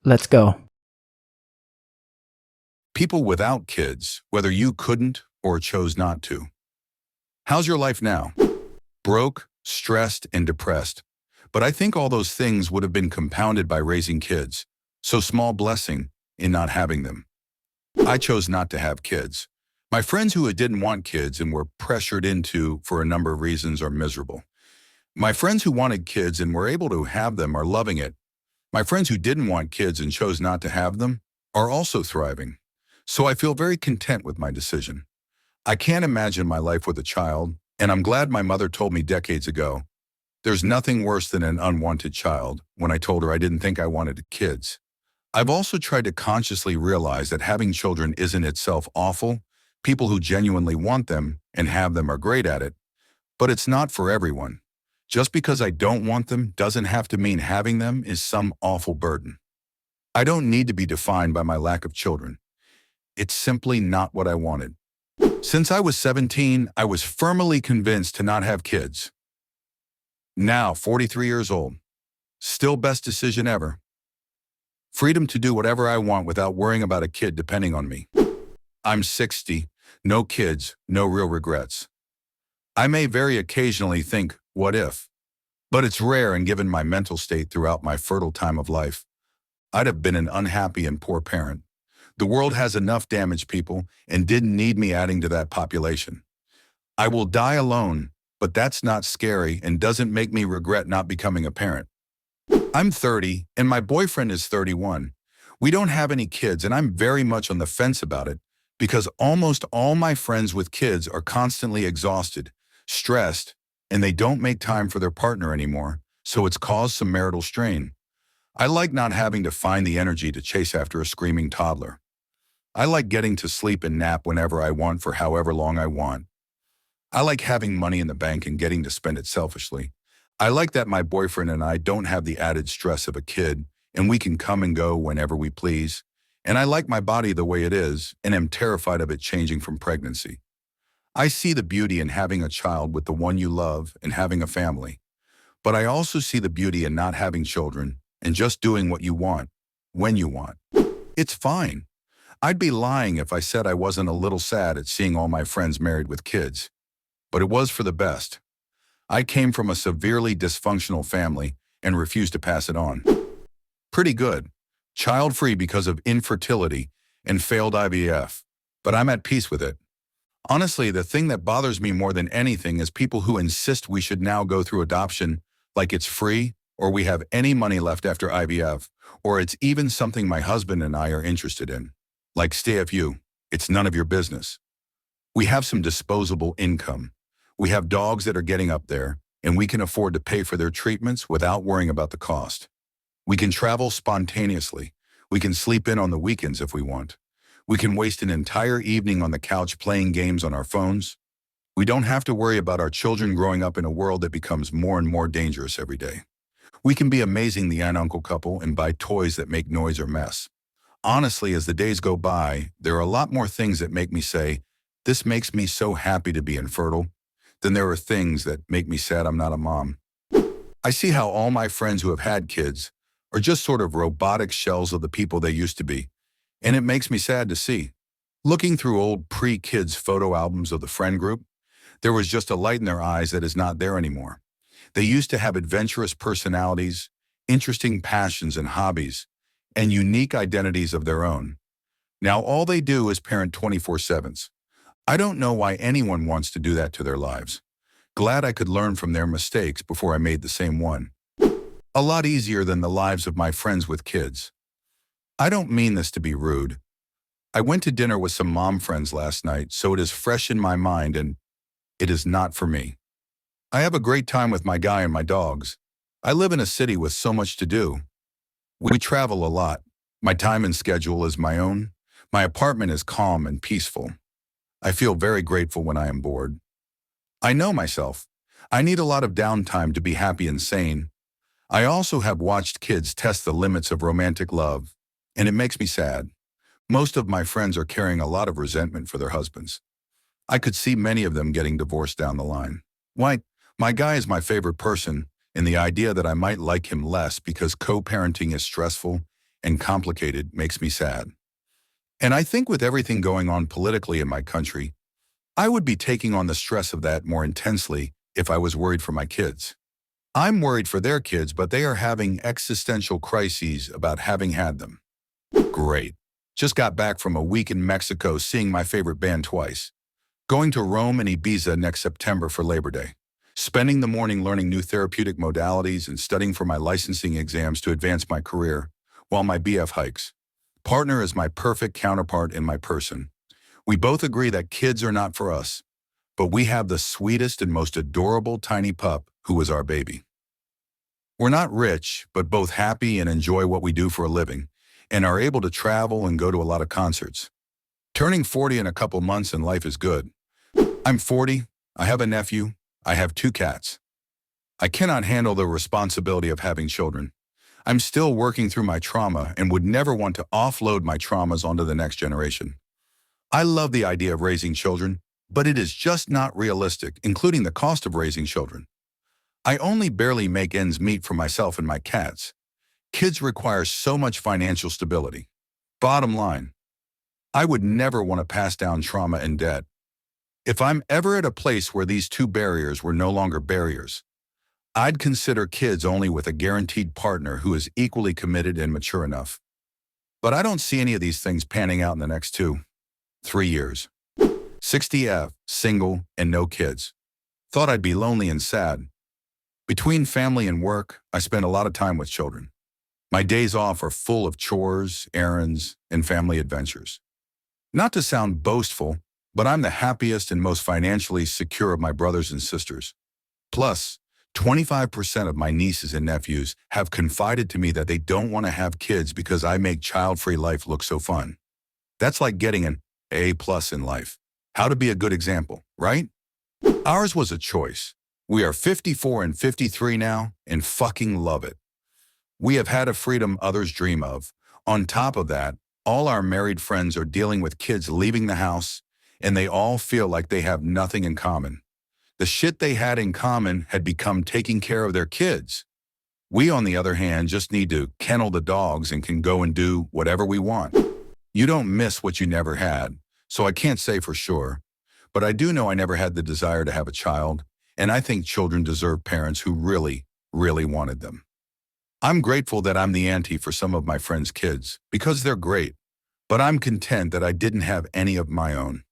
Let's go. People without kids, whether you couldn't or chose not to. How's your life now? Broke, stressed, and depressed. But I think all those things would have been compounded by raising kids. So small blessing in not having them. I chose not to have kids. My friends who didn't want kids and were pressured into for a number of reasons are miserable. My friends who wanted kids and were able to have them are loving it. My friends who didn't want kids and chose not to have them are also thriving. So I feel very content with my decision. I can't imagine my life with a child, and I'm glad my mother told me decades ago, there's nothing worse than an unwanted child, when I told her I didn't think I wanted kids. I've also tried to consciously realize that having children isn't itself awful. People who genuinely want them and have them are great at it. But it's not for everyone. Just because I don't want them doesn't have to mean having them is some awful burden. I don't need to be defined by my lack of children. It's simply not what I wanted. Since I was 17, I was firmly convinced to not have kids. Now, 43 years old. Still best decision ever. Freedom to do whatever I want without worrying about a kid depending on me. I'm 60, no kids, no real regrets. I may very occasionally think, what if? But it's rare, and given my mental state throughout my fertile time of life, I'd have been an unhappy and poor parent. The world has enough damaged people and didn't need me adding to that population. I will die alone, but that's not scary and doesn't make me regret not becoming a parent. I'm 30 and my boyfriend is 31. We don't have any kids, and I'm very much on the fence about it because almost all my friends with kids are constantly exhausted, stressed, and they don't make time for their partner anymore, so it's caused some marital strain. I like not having to find the energy to chase after a screaming toddler. I like getting to sleep and nap whenever I want for however long I want. I like having money in the bank and getting to spend it selfishly. I like that my boyfriend and I don't have the added stress of a kid, and we can come and go whenever we please. And I like my body the way it is, and am terrified of it changing from pregnancy. I see the beauty in having a child with the one you love and having a family. But I also see the beauty in not having children and just doing what you want, when you want. It's fine. I'd be lying if I said I wasn't a little sad at seeing all my friends married with kids. But it was for the best. I came from a severely dysfunctional family and refused to pass it on. Pretty good. Child-free because of infertility and failed IVF. But I'm at peace with it. Honestly, the thing that bothers me more than anything is people who insist we should now go through adoption like it's free, or we have any money left after IVF, or it's even something my husband and I are interested in. Like STFU, it's none of your business. We have some disposable income. We have dogs that are getting up there, and we can afford to pay for their treatments without worrying about the cost. We can travel spontaneously. We can sleep in on the weekends if we want. We can waste an entire evening on the couch playing games on our phones. We don't have to worry about our children growing up in a world that becomes more and more dangerous every day. We can be amazing the aunt-uncle couple and buy toys that make noise or mess. Honestly, as the days go by, there are a lot more things that make me say, this makes me so happy to be infertile, than there are things that make me sad I'm not a mom. I see how all my friends who have had kids are just sort of robotic shells of the people they used to be, and it makes me sad to see. Looking through old pre-kids photo albums of the friend group, there was just a light in their eyes that is not there anymore. They used to have adventurous personalities, interesting passions and hobbies, and unique identities of their own. Now all they do is parent 24/7s. I don't know why anyone wants to do that to their lives. Glad I could learn from their mistakes before I made the same one. A lot easier than the lives of my friends with kids. I don't mean this to be rude. I went to dinner with some mom friends last night, so it is fresh in my mind, and it is not for me. I have a great time with my guy and my dogs. I live in a city with so much to do. We travel a lot. My time and schedule is my own. My apartment is calm and peaceful. I feel very grateful when I am bored. I know myself. I need a lot of downtime to be happy and sane. I also have watched kids test the limits of romantic love, and it makes me sad. Most of my friends are carrying a lot of resentment for their husbands. I could see many of them getting divorced down the line. Why, my guy is my favorite person, and the idea that I might like him less because co-parenting is stressful and complicated makes me sad. And I think with everything going on politically in my country, I would be taking on the stress of that more intensely if I was worried for my kids. I'm worried for their kids, but they are having existential crises about having had them. Great. Just got back from a week in Mexico seeing my favorite band twice. Going to Rome and Ibiza next September for Labor Day. Spending the morning learning new therapeutic modalities and studying for my licensing exams to advance my career, while my BF hikes. Partner is my perfect counterpart in my person. We both agree that kids are not for us, but we have the sweetest and most adorable tiny pup who is our baby. We're not rich, but both happy and enjoy what we do for a living, and are able to travel and go to a lot of concerts. Turning 40 in a couple months and life is good. I'm 40, I have a nephew, I have 2 cats. I cannot handle the responsibility of having children. I'm still working through my trauma and would never want to offload my traumas onto the next generation. I love the idea of raising children, but it is just not realistic, including the cost of raising children. I only barely make ends meet for myself and my cats. Kids require so much financial stability. Bottom line, I would never want to pass down trauma and debt. If I'm ever at a place where these 2 barriers were no longer barriers, I'd consider kids only with a guaranteed partner who is equally committed and mature enough. But I don't see any of these things panning out in the next 2-3 years. 60F, single, and no kids. Thought I'd be lonely and sad. Between family and work, I spend a lot of time with children. My days off are full of chores, errands, and family adventures. Not to sound boastful, but I'm the happiest and most financially secure of my brothers and sisters. Plus, 25% of my nieces and nephews have confided to me that they don't want to have kids because I make child-free life look so fun. That's like getting an A+ in life. How to be a good example, right? Ours was a choice. We are 54 and 53 now and fucking love it. We have had a freedom others dream of. On top of that, all our married friends are dealing with kids leaving the house, and they all feel like they have nothing in common. The shit they had in common had become taking care of their kids. We, on the other hand, just need to kennel the dogs and can go and do whatever we want. You don't miss what you never had, so I can't say for sure. But I do know I never had the desire to have a child, and I think children deserve parents who really, really wanted them. I'm grateful that I'm the auntie for some of my friends' kids, because they're great, but I'm content that I didn't have any of my own.